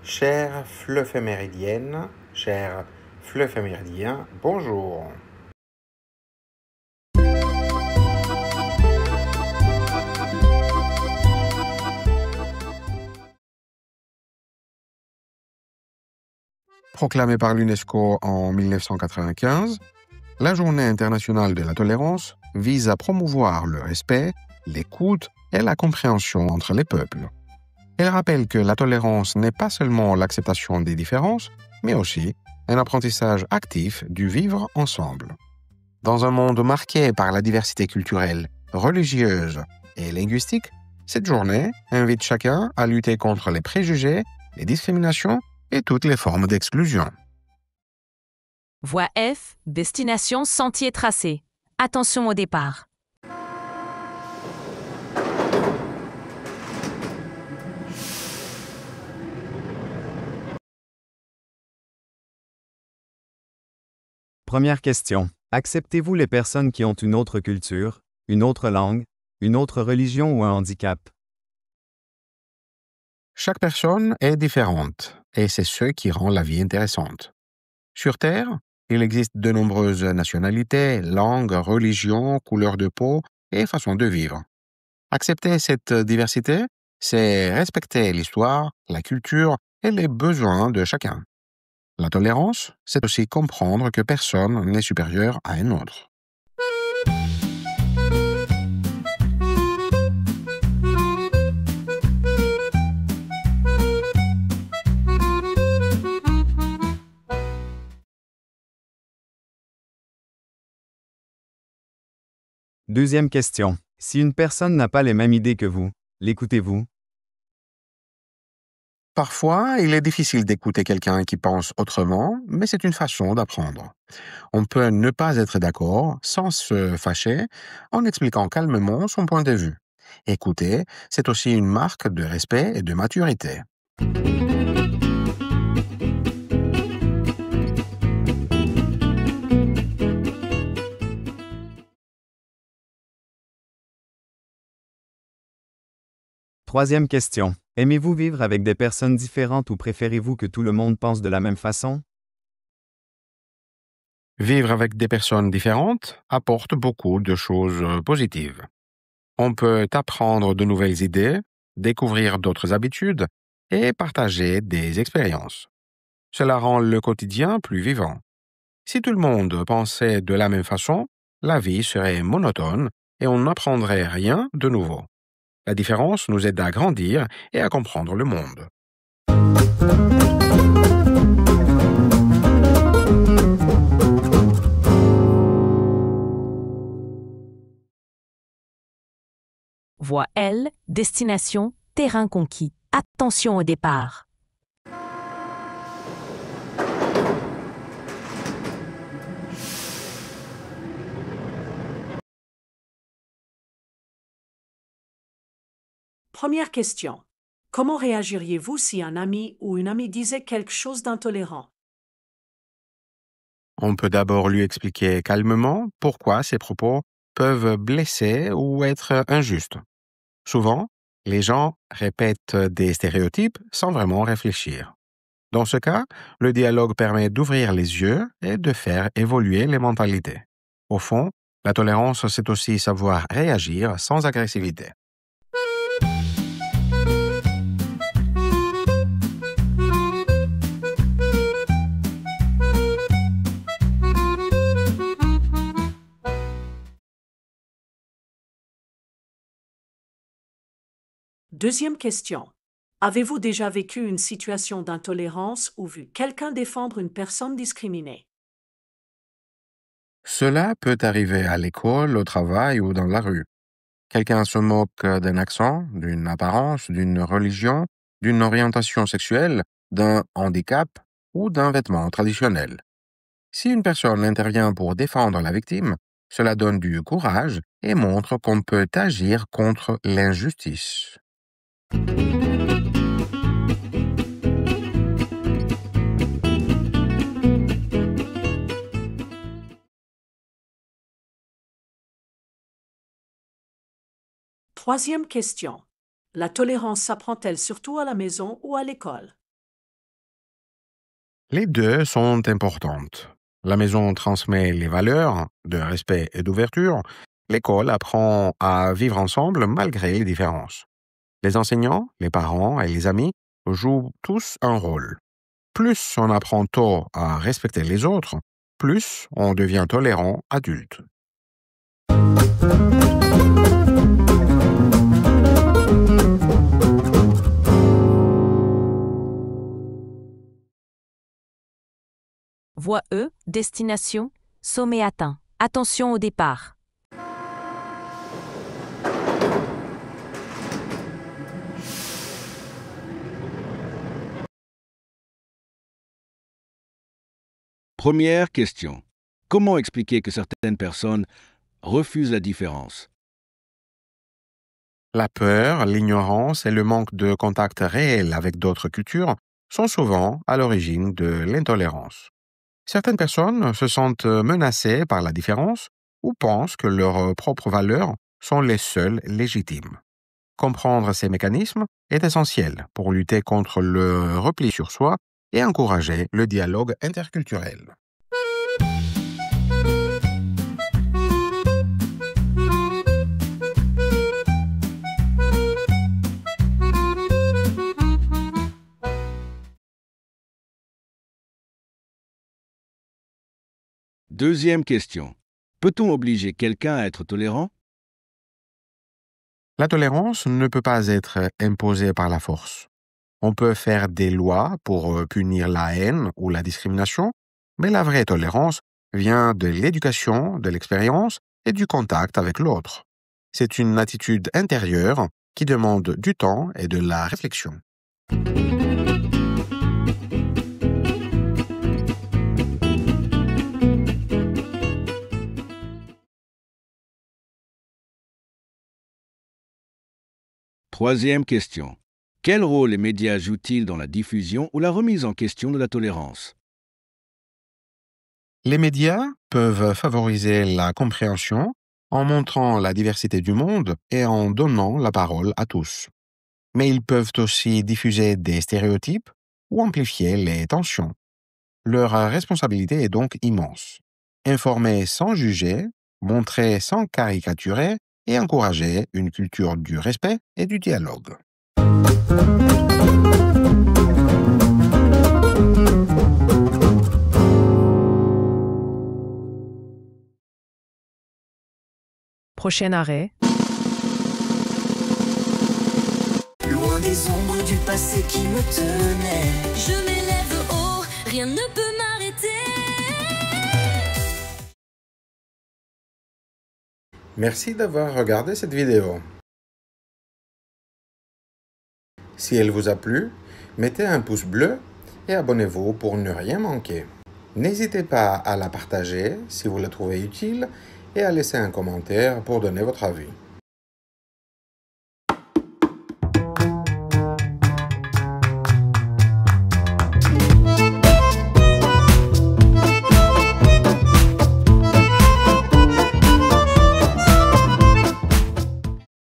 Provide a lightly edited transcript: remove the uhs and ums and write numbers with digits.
Chère fleuve méridienne, cher fleuve méridien, bonjour. Proclamée par l'UNESCO en 1995, la Journée internationale de la tolérance vise à promouvoir le respect, l'écoute et la compréhension entre les peuples. Elle rappelle que la tolérance n'est pas seulement l'acceptation des différences, mais aussi un apprentissage actif du vivre ensemble. Dans un monde marqué par la diversité culturelle, religieuse et linguistique, cette journée invite chacun à lutter contre les préjugés, les discriminations et toutes les formes d'exclusion. Voie F, destination sentier tracé. Attention au départ. Première question. Acceptez-vous les personnes qui ont une autre culture, une autre langue, une autre religion ou un handicap? Chaque personne est différente et c'est ce qui rend la vie intéressante. Sur Terre, il existe de nombreuses nationalités, langues, religions, couleurs de peau et façons de vivre. Accepter cette diversité, c'est respecter l'histoire, la culture et les besoins de chacun. La tolérance, c'est aussi comprendre que personne n'est supérieur à un autre. Deuxième question. Si une personne n'a pas les mêmes idées que vous, l'écoutez-vous? Parfois, il est difficile d'écouter quelqu'un qui pense autrement, mais c'est une façon d'apprendre. On peut ne pas être d'accord sans se fâcher en expliquant calmement son point de vue. Écouter, c'est aussi une marque de respect et de maturité. Troisième question. Aimez-vous vivre avec des personnes différentes ou préférez-vous que tout le monde pense de la même façon? Vivre avec des personnes différentes apporte beaucoup de choses positives. On peut apprendre de nouvelles idées, découvrir d'autres habitudes et partager des expériences. Cela rend le quotidien plus vivant. Si tout le monde pensait de la même façon, la vie serait monotone et on n'apprendrait rien de nouveau. La différence nous aide à grandir et à comprendre le monde. Voie L, destination terrain conquis. Attention au départ. Première question. Comment réagiriez-vous si un ami ou une amie disait quelque chose d'intolérant? On peut d'abord lui expliquer calmement pourquoi ses propos peuvent blesser ou être injustes. Souvent, les gens répètent des stéréotypes sans vraiment réfléchir. Dans ce cas, le dialogue permet d'ouvrir les yeux et de faire évoluer les mentalités. Au fond, la tolérance, c'est aussi savoir réagir sans agressivité. Deuxième question. Avez-vous déjà vécu une situation d'intolérance ou vu quelqu'un défendre une personne discriminée? Cela peut arriver à l'école, au travail ou dans la rue. Quelqu'un se moque d'un accent, d'une apparence, d'une religion, d'une orientation sexuelle, d'un handicap ou d'un vêtement traditionnel. Si une personne intervient pour défendre la victime, cela donne du courage et montre qu'on peut agir contre l'injustice. Troisième question. La tolérance s'apprend-elle surtout à la maison ou à l'école? Les deux sont importantes. La maison transmet les valeurs de respect et d'ouverture. L'école apprend à vivre ensemble malgré les différences. Les enseignants, les parents et les amis jouent tous un rôle. Plus on apprend tôt à respecter les autres, plus on devient tolérant adulte. Voie E, destination, sommet atteint. Attention au départ. Première question. Comment expliquer que certaines personnes refusent la différence? La peur, l'ignorance et le manque de contact réel avec d'autres cultures sont souvent à l'origine de l'intolérance. Certaines personnes se sentent menacées par la différence ou pensent que leurs propres valeurs sont les seules légitimes. Comprendre ces mécanismes est essentiel pour lutter contre le repli sur soi et encourager le dialogue interculturel. Deuxième question. Peut-on obliger quelqu'un à être tolérant? La tolérance ne peut pas être imposée par la force. On peut faire des lois pour punir la haine ou la discrimination, mais la vraie tolérance vient de l'éducation, de l'expérience et du contact avec l'autre. C'est une attitude intérieure qui demande du temps et de la réflexion. Troisième question. Quel rôle les médias jouent-ils dans la diffusion ou la remise en question de la tolérance? Les médias peuvent favoriser la compréhension en montrant la diversité du monde et en donnant la parole à tous. Mais ils peuvent aussi diffuser des stéréotypes ou amplifier les tensions. Leur responsabilité est donc immense. Informer sans juger, montrer sans caricaturer et encourager une culture du respect et du dialogue. Prochain arrêt. Loin des ombres du passé qui me tenaient, Je m'élève haut, rien ne peut m'arrêter. Merci d'avoir regardé cette vidéo. Si elle vous a plu, mettez un pouce bleu et abonnez-vous pour ne rien manquer. N'hésitez pas à la partager si vous la trouvez utile et à laisser un commentaire pour donner votre avis.